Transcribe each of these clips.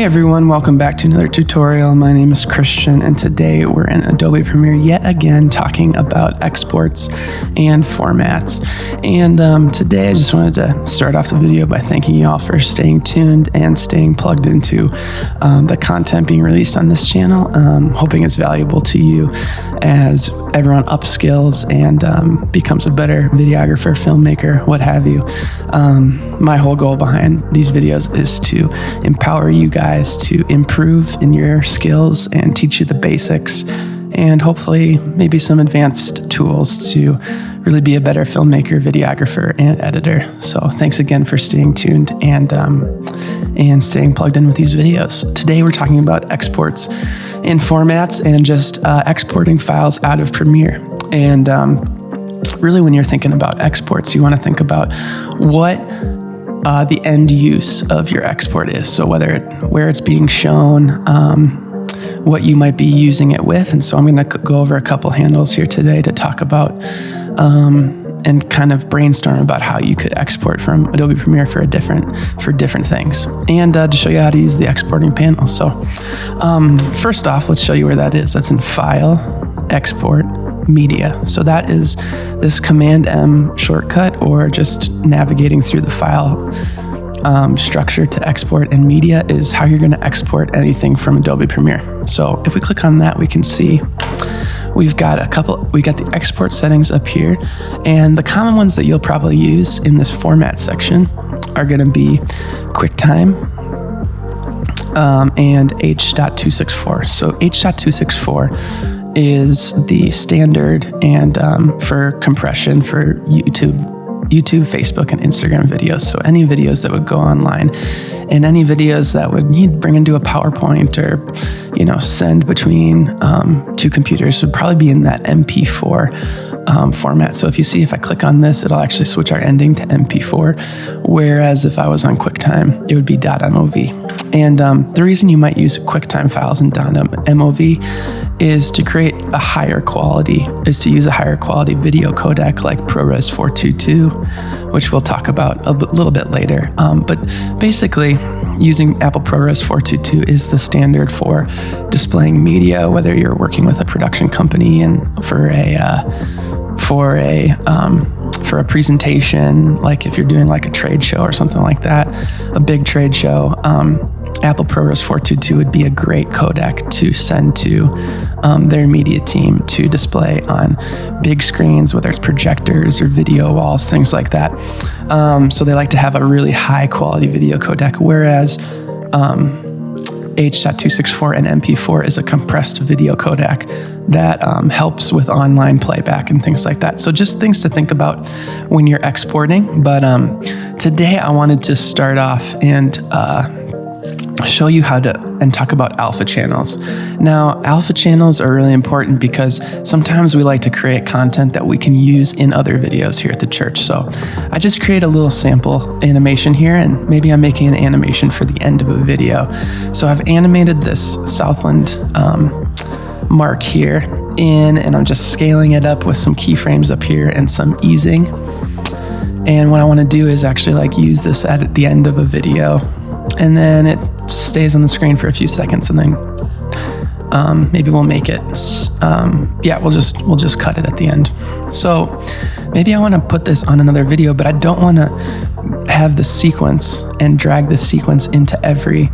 Hey everyone, welcome back to another tutorial. My name is Christian, and today we're in Adobe Premiere yet again talking about exports and formats. And today I just wanted to start off the video by thanking you all for staying tuned and staying plugged into the content being released on this channel. Hoping it's valuable to you as everyone upskills and becomes a better videographer, filmmaker, what have you. My whole goal behind these videos is to empower you guys to improve in your skills and teach you the basics and hopefully maybe some advanced tools to really be a better filmmaker, videographer, and editor. So thanks again for staying tuned and staying plugged in with these videos. Today we're talking about exports and formats and just exporting files out of Premiere. And really when you're thinking about exports, you want to think about what the end use of your export is. So where it's being shown, what you might be using it with. And so I'm going to go over a couple handles here today to talk about and kind of brainstorm about how you could export from Adobe Premiere for different things, and to show you how to use the exporting panel. So first off, let's show you where that is. That's in File, Export, Media. So that is this Command M shortcut, or just navigating through the file structure to export, and media is how you're going to export anything from Adobe Premiere. So if we click on that, we can see we got the export settings up here, and the common ones that you'll probably use in this format section are going to be QuickTime and H.264. So H.264 is the standard and for compression for YouTube, Facebook, and Instagram videos. So any videos that would go online, and any videos that would need bring into a PowerPoint or send between two computers would probably be in that MP4 format. So if I click on this, it'll actually switch our ending to MP4, whereas if I was on QuickTime, it would be .mov. And the reason you might use QuickTime files in .mov is to create use a higher quality video codec like ProRes 422, which we'll talk about a little bit later. But basically, using Apple ProRes 422 is the standard for displaying media, whether you're working with a production company and for a presentation, like if you're doing like a trade show or something like that, a big trade show, Apple ProRes 422 would be a great codec to send to their media team to display on big screens, whether it's projectors or video walls, things like that. So they like to have a really high quality video codec, whereas H.264 and MP4 is a compressed video codec that helps with online playback and things like that. So just things to think about when you're exporting. But today I wanted to start off and show you how to talk about alpha channels. Now, alpha channels are really important because sometimes we like to create content that we can use in other videos here at the church. So I just create a little sample animation here, and maybe I'm making an animation for the end of a video. So I've animated this Southland mark here and I'm just scaling it up with some keyframes up here and some easing. And what I want to do is actually use this at the end of a video, and then it stays on the screen for a few seconds, and then maybe we'll make it. We'll just cut it at the end. So maybe I want to put this on another video, but I don't want to have the sequence and drag the sequence into every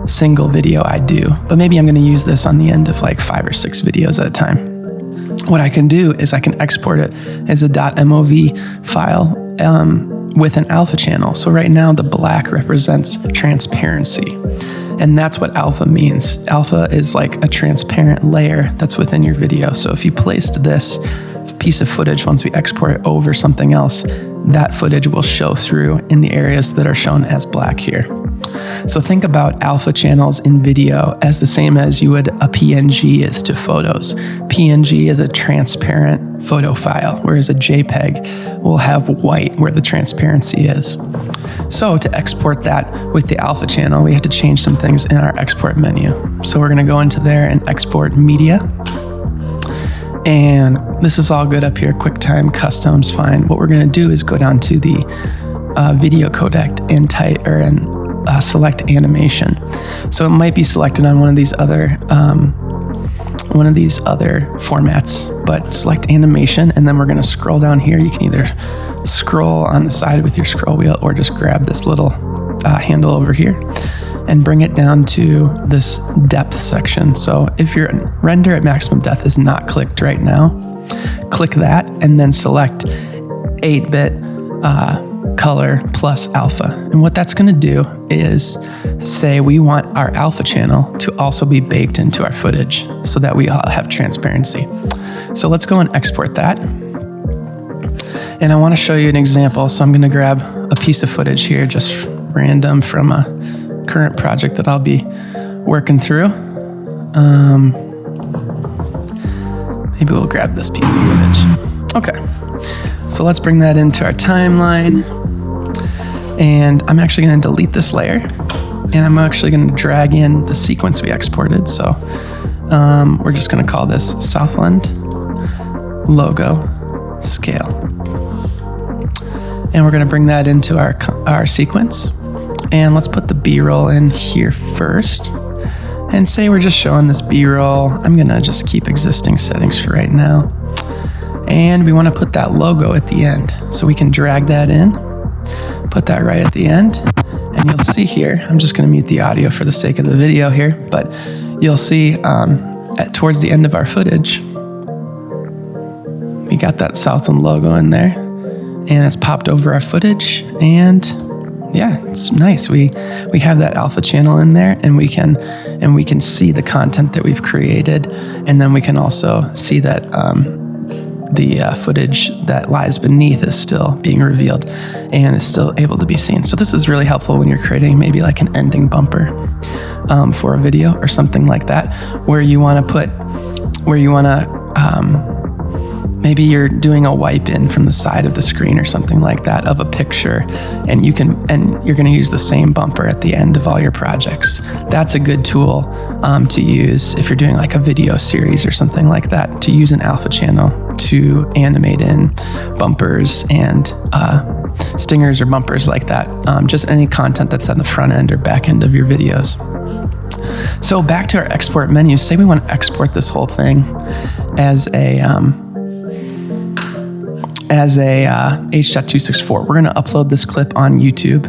single video I do. But maybe I'm going to use this on the end of 5 or 6 videos at a time. What I can do is I can export it as a .mov file with an alpha channel. So right now the black represents transparency, and that's what alpha means. Alpha is like a transparent layer that's within your video. So if you placed this piece of footage, once we export it over something else, that footage will show through in the areas that are shown as black here. So think about alpha channels in video as the same as you would a PNG is to photos. PNG is a transparent photo file, whereas a JPEG will have white where the transparency is. So to export that with the alpha channel, we have to change some things in our export menu. So we're going to go into there and export media. And this is all good up here. QuickTime, custom's fine. What we're going to do is go down to the video codec and select animation. So it might be selected on one of these other formats, but select animation, and then we're going to scroll down here. You can either scroll on the side with your scroll wheel or just grab this little handle over here and bring it down to this depth section. So if your render at maximum depth is not clicked right now, click that and then select 8-bit color plus alpha. And what that's going to do is say we want our alpha channel to also be baked into our footage so that we all have transparency. So let's go and export that. And I want to show you an example. So I'm going to grab a piece of footage here, just random from a current project that I'll be working through. Maybe we'll grab this piece of footage. Okay, so let's bring that into our timeline. And I'm actually going to delete this layer. And I'm actually going to drag in the sequence we exported. So we're just going to call this Southland logo scale. And we're going to bring that into our sequence. And let's put the B-roll in here first. And say we're just showing this B-roll. I'm going to just keep existing settings for right now. And we want to put that logo at the end. So we can drag that in, put that right at the end. And you'll see here, I'm just going to mute the audio for the sake of the video here, but you'll see towards the end of our footage, we got that Southland logo in there, and it's popped over our footage, and yeah, it's nice. We have that alpha channel in there, and we can see the content that we've created, and then we can also see that the footage that lies beneath is still being revealed and is still able to be seen. So this is really helpful when you're creating maybe like an ending bumper for a video or something like that, where you want to maybe you're doing a wipe in from the side of the screen or something like that of a picture, and you're going to use the same bumper at the end of all your projects. That's a good tool to use if you're doing like a video series or something like that, to use an alpha channel to animate in bumpers and stingers or bumpers like that. Just any content that's on the front end or back end of your videos. So back to our export menu. Say we want to export this whole thing as a H.264. We're going to upload this clip on YouTube.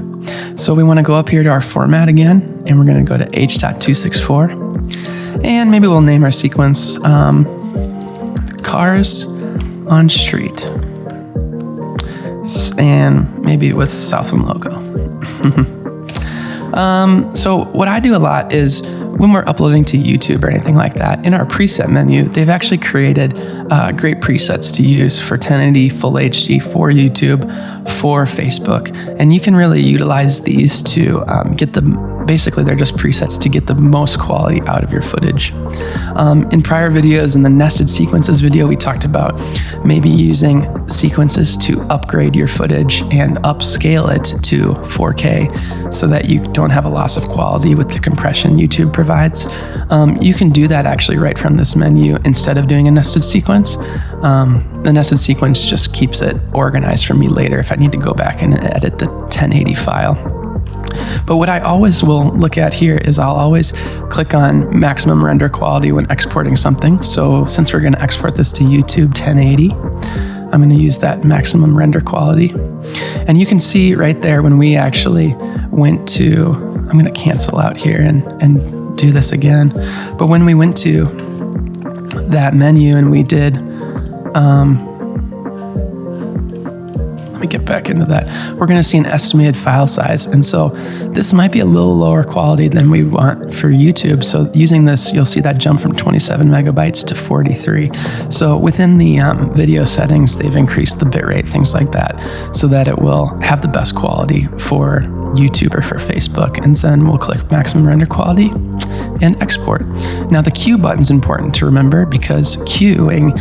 So we want to go up here to our format again, and we're going to go to H.264, and maybe we'll name our sequence Cars on Street, and maybe with Southland logo. So what I do a lot is when we're uploading to YouTube or anything like that, in our preset menu, they've actually created great presets to use for 1080 Full HD for YouTube, for Facebook. And you can really utilize these to get basically they're just presets to get the most quality out of your footage. In prior videos, in the nested sequences video, we talked about maybe using sequences to upgrade your footage and upscale it to 4K so that you don't have a loss of quality with the compression YouTube provides. You can do that actually right from this menu instead of doing a nested sequence. The nested sequence just keeps it organized for me later if I need to go back and edit the 1080 file. But what I always will look at here is I'll always click on maximum render quality when exporting something. So since we're going to export this to YouTube 1080, I'm going to use that maximum render quality. And you can see right there when we actually went to, I'm going to cancel out here and do this again. But when we went to that menu and we did, let me get back into that. We're going to see an estimated file size. And so this might be a little lower quality than we want for YouTube. So using this, you'll see that jump from 27 megabytes to 43. So within the video settings, they've increased the bitrate, things like that, so that it will have the best quality for YouTube or for Facebook. And then we'll click maximum render quality and export. Now the Q button is important to remember because queuing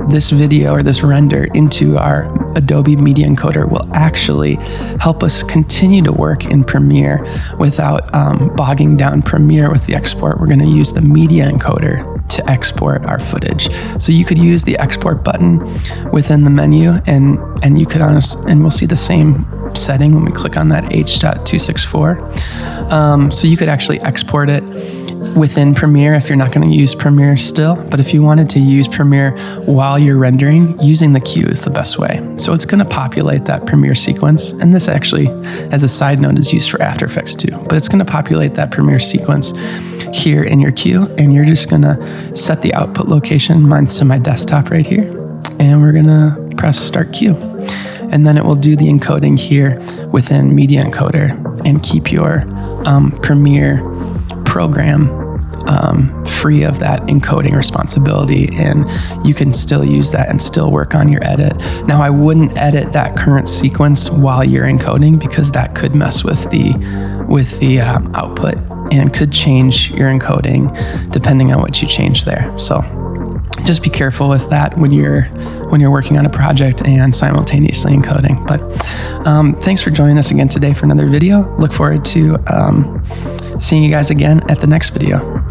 this video or this render into our Adobe Media Encoder will actually help us continue to work in Premiere without bogging down Premiere with the export. We're going to use the Media Encoder to export our footage. So you could use the export button within the menu, and you could and we'll see the same setting when we click on that H.264. So you could actually export it within Premiere if you're not going to use Premiere still. But if you wanted to use Premiere while you're rendering, using the queue is the best way. So it's going to populate that Premiere sequence. And this actually, as a side note, is used for After Effects too. But it's going to populate that Premiere sequence here in your queue. And you're just going to set the output location. Mine's to my desktop right here. And we're going to press Start Queue. And then it will do the encoding here within Media Encoder and keep your Premiere program free of that encoding responsibility, and you can still use that and still work on your edit. Now, I wouldn't edit that current sequence while you're encoding because that could mess with the output and could change your encoding depending on what you change there. So just be careful with that when you're working on a project and simultaneously encoding. But thanks for joining us again today for another video. Look forward to seeing you guys again at the next video.